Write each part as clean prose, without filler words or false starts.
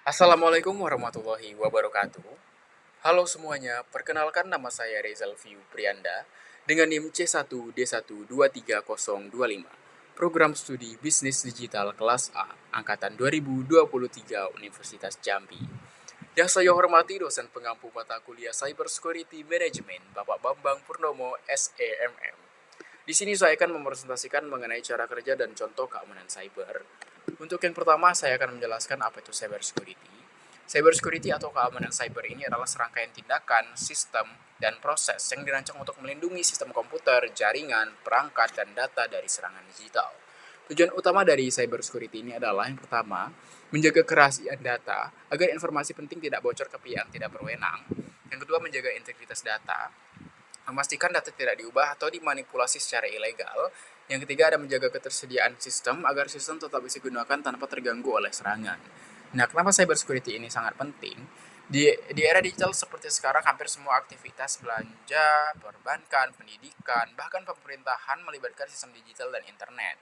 Assalamualaikum warahmatullahi wabarakatuh. Halo semuanya, perkenalkan nama saya Rezal Fiu Prianda dengan NIM C1D1230025. Program Studi Bisnis Digital Kelas A, Angkatan 2023 Universitas Jambi. Yang saya hormati dosen pengampu mata kuliah Cyber Security Management, Bapak Bambang Purnomo, SEMM. Di sini saya akan mempresentasikan mengenai cara kerja dan contoh keamanan cyber. Untuk yang pertama, saya akan menjelaskan apa itu cyber security. Cyber security atau keamanan cyber ini adalah serangkaian tindakan, sistem, dan proses yang dirancang untuk melindungi sistem komputer, jaringan, perangkat, dan data dari serangan digital. Tujuan utama dari cyber security ini adalah yang pertama, menjaga kerahasiaan data agar informasi penting tidak bocor ke pihak yang tidak berwenang. Yang kedua, menjaga integritas data, memastikan data tidak diubah atau dimanipulasi secara ilegal. Yang ketiga ada menjaga ketersediaan sistem agar sistem tetap bisa digunakan tanpa terganggu oleh serangan. Nah, kenapa cyber security ini sangat penting? Di era digital seperti sekarang, hampir semua aktivitas belanja, perbankan, pendidikan, bahkan pemerintahan melibatkan sistem digital dan internet.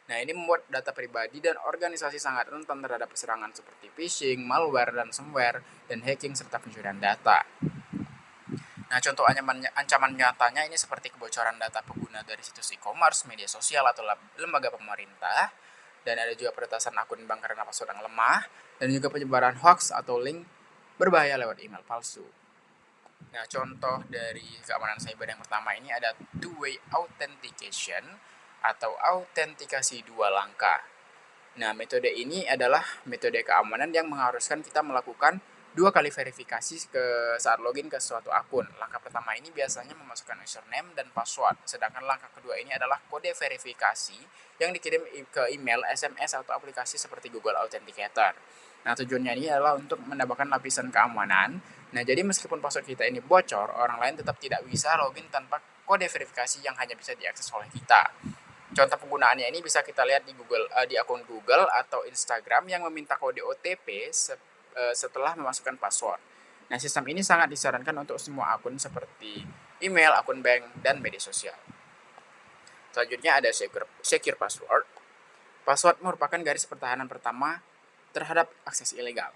Nah, ini membuat data pribadi dan organisasi sangat rentan terhadap serangan seperti phishing, malware, ransomware, dan hacking serta pencurian data. Nah, contoh ancaman nyatanya ini seperti kebocoran data pengguna dari situs e-commerce, media sosial, atau lembaga pemerintah. Dan ada juga peretasan akun bank karena password yang lemah. Dan juga penyebaran hoax atau link berbahaya lewat email palsu. Nah, contoh dari keamanan cyber yang pertama ini ada two-way authentication atau autentikasi dua langkah. Nah, metode ini adalah metode keamanan yang mengharuskan kita melakukan dua kali verifikasi saat login ke suatu akun. Langkah pertama ini biasanya memasukkan username dan password, sedangkan langkah kedua ini adalah kode verifikasi yang dikirim ke email, SMS, atau aplikasi seperti Google Authenticator. Nah, tujuannya ini adalah untuk menambahkan lapisan keamanan. Nah, jadi meskipun password kita ini bocor, orang lain tetap tidak bisa login tanpa kode verifikasi yang hanya bisa diakses oleh kita. Contoh penggunaannya ini bisa kita lihat di akun Google atau Instagram yang meminta kode OTP setelah memasukkan password. Nah, sistem ini sangat disarankan untuk semua akun seperti email, akun bank, dan media sosial. Selanjutnya ada secure password. Password merupakan garis pertahanan pertama terhadap akses ilegal.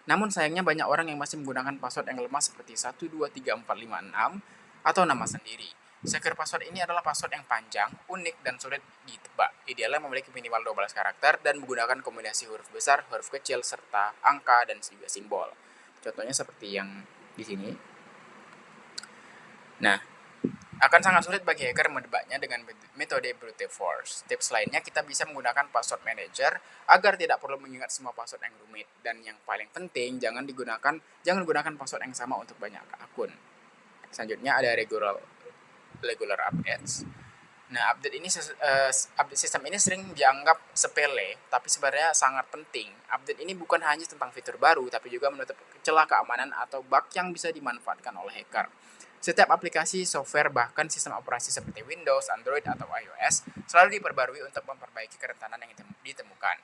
Namun sayangnya banyak orang yang masih menggunakan password yang lemah seperti 123456 atau nama sendiri. Secure password ini adalah password yang panjang, unik, dan sulit ditebak. Idealnya memiliki minimal 12 karakter dan menggunakan kombinasi huruf besar, huruf kecil, serta angka dan juga simbol. Contohnya seperti yang di sini. Nah, akan sangat sulit bagi hacker menebaknya dengan metode brute force. Tips lainnya, kita bisa menggunakan password manager agar tidak perlu mengingat semua password yang rumit. Dan yang paling penting, jangan gunakan password yang sama untuk banyak akun. Selanjutnya ada regular updates. Nah, update sistem ini sering dianggap sepele, tapi sebenarnya sangat penting. Update ini bukan hanya tentang fitur baru, tapi juga menutup celah keamanan atau bug yang bisa dimanfaatkan oleh hacker. Setiap aplikasi, software, bahkan sistem operasi seperti Windows, Android, atau iOS selalu diperbarui untuk memperbaiki kerentanan yang ditemukan.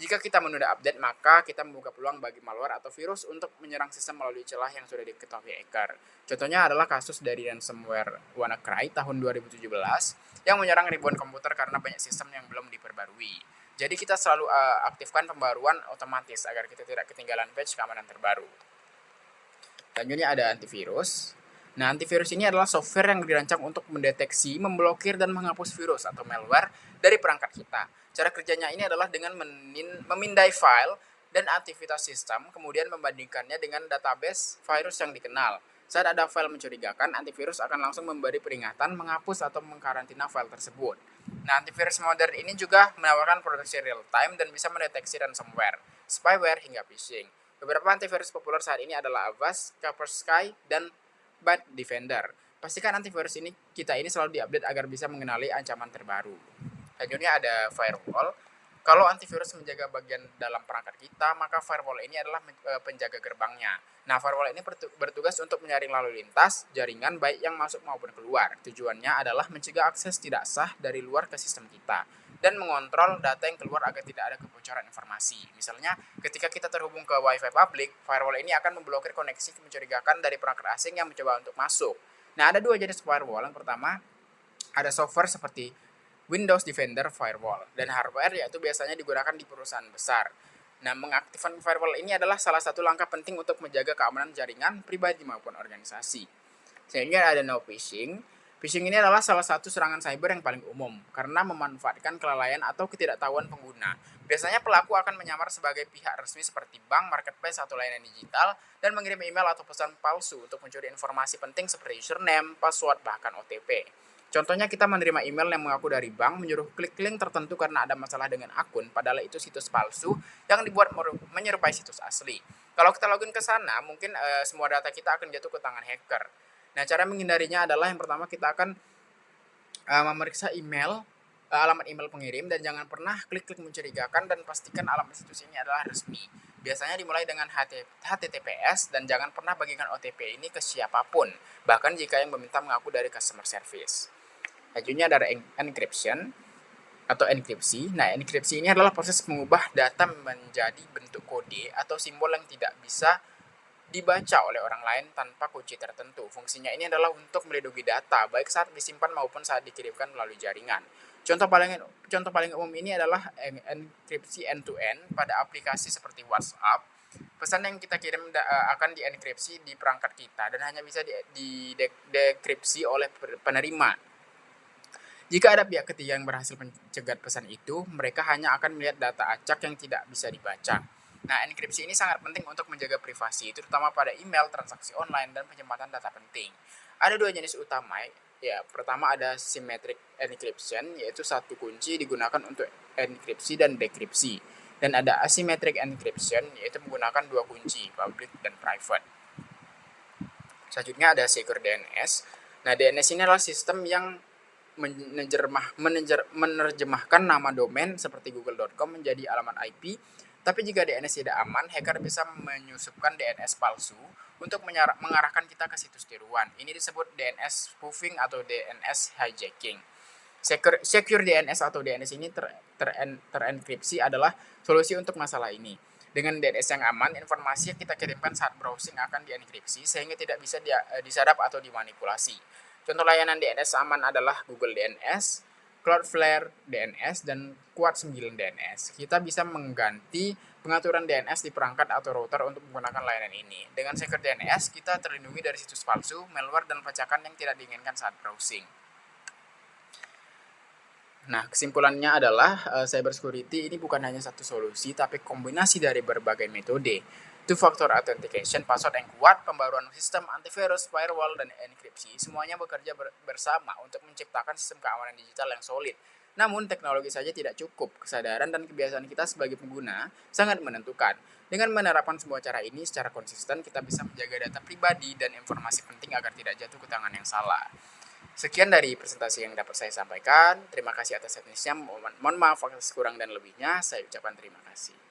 Jika kita menunda update, maka kita membuka peluang bagi malware atau virus untuk menyerang sistem melalui celah yang sudah diketahui hacker. Contohnya adalah kasus dari ransomware WannaCry tahun 2017 yang menyerang ribuan komputer karena banyak sistem yang belum diperbarui. Jadi kita selalu aktifkan pembaruan otomatis agar kita tidak ketinggalan patch keamanan terbaru. Selanjutnya ada antivirus. Nah, antivirus ini adalah software yang dirancang untuk mendeteksi, memblokir, dan menghapus virus atau malware dari perangkat kita. Cara kerjanya ini adalah dengan memindai file dan aktivitas sistem, kemudian membandingkannya dengan database virus yang dikenal. Saat ada file mencurigakan, antivirus akan langsung memberi peringatan, menghapus, atau mengkarantina file tersebut. Nah, antivirus modern ini juga menawarkan proteksi real time dan bisa mendeteksi ransomware, spyware, hingga phishing. Beberapa antivirus populer saat ini adalah Avast, Kaspersky, dan Bad Defender. Pastikan antivirus kita ini selalu diupdate agar bisa mengenali ancaman terbaru. Selanjutnya ada firewall. Kalau antivirus menjaga bagian dalam perangkat kita, maka firewall ini adalah penjaga gerbangnya. Nah, firewall ini bertugas untuk menyaring lalu lintas jaringan baik yang masuk maupun keluar. Tujuannya adalah mencegah akses tidak sah dari luar ke sistem kita dan mengontrol data yang keluar agar tidak ada kebocoran informasi. Misalnya, ketika kita terhubung ke Wi-Fi publik, firewall ini akan memblokir koneksi mencurigakan dari perangkat asing yang mencoba untuk masuk. Nah, ada dua jenis firewall. Yang pertama, ada software seperti Windows Defender Firewall dan hardware yaitu biasanya digunakan di perusahaan besar. Nah, mengaktifkan firewall ini adalah salah satu langkah penting untuk menjaga keamanan jaringan pribadi maupun organisasi. Selanjutnya ada no phishing. Phishing ini adalah salah satu serangan cyber yang paling umum karena memanfaatkan kelalaian atau ketidaktahuan pengguna. Biasanya pelaku akan menyamar sebagai pihak resmi seperti bank, marketplace, atau layanan digital dan mengirim email atau pesan palsu untuk mencuri informasi penting seperti username, password, bahkan OTP. Contohnya kita menerima email yang mengaku dari bank menyuruh klik link tertentu karena ada masalah dengan akun, padahal itu situs palsu yang dibuat menyerupai situs asli. Kalau kita login ke sana, mungkin semua data kita akan jatuh ke tangan hacker. Nah, cara menghindarinya adalah yang pertama kita akan memeriksa email, alamat email pengirim dan jangan pernah klik-klik mencurigakan dan pastikan alamat situs ini adalah resmi. Biasanya dimulai dengan HTTPS dan jangan pernah bagikan OTP ini ke siapapun, bahkan jika yang meminta mengaku dari customer service. Selanjutnya ada encryption atau enkripsi. Nah, enkripsi ini adalah proses mengubah data menjadi bentuk kode atau simbol yang tidak bisa dibaca oleh orang lain tanpa kunci tertentu. Fungsinya ini adalah untuk melindungi data, baik saat disimpan maupun saat dikirimkan melalui jaringan. Contoh paling umum ini adalah enkripsi end-to-end pada aplikasi seperti WhatsApp. Pesan yang kita kirim akan dienkripsi di perangkat kita dan hanya bisa dekripsi oleh penerima. Jika ada pihak ketiga yang berhasil mencegat pesan itu, mereka hanya akan melihat data acak yang tidak bisa dibaca. Nah, enkripsi ini sangat penting untuk menjaga privasi, terutama pada email, transaksi online, dan penyempatan data penting. Ada dua jenis utama, ya. Pertama ada symmetric encryption, yaitu satu kunci digunakan untuk enkripsi dan dekripsi. Dan ada asymmetric encryption, yaitu menggunakan dua kunci, public dan private. Selanjutnya ada secure DNS. Nah, DNS ini adalah sistem yang menerjemahkan nama domain seperti google.com menjadi alamat IP. Tapi jika DNS tidak aman, hacker bisa menyusupkan DNS palsu untuk mengarahkan kita ke situs tiruan. Ini disebut DNS spoofing atau DNS hijacking. Secure DNS atau DNS ini terenkripsi adalah solusi untuk masalah ini. Dengan DNS yang aman, informasi yang kita kirimkan saat browsing akan dienkripsi sehingga tidak bisa disadap atau dimanipulasi. Contoh layanan DNS aman adalah Google DNS, Cloudflare DNS, dan Quad9 DNS. Kita bisa mengganti pengaturan DNS di perangkat atau router untuk menggunakan layanan ini. Dengan Secure DNS, kita terlindungi dari situs palsu, malware, dan pacakan yang tidak diinginkan saat browsing. Nah, kesimpulannya adalah cyber security ini bukan hanya satu solusi, tapi kombinasi dari berbagai metode. Two-factor authentication, password yang kuat, pembaruan sistem, antivirus, firewall, dan enkripsi, semuanya bekerja bersama untuk menciptakan sistem keamanan digital yang solid. Namun, teknologi saja tidak cukup. Kesadaran dan kebiasaan kita sebagai pengguna sangat menentukan. Dengan menerapkan semua cara ini secara konsisten, kita bisa menjaga data pribadi dan informasi penting agar tidak jatuh ke tangan yang salah. Sekian dari presentasi yang dapat saya sampaikan. Terima kasih atas atensinya. Mohon maaf atas kurang dan lebihnya. Saya ucapkan terima kasih.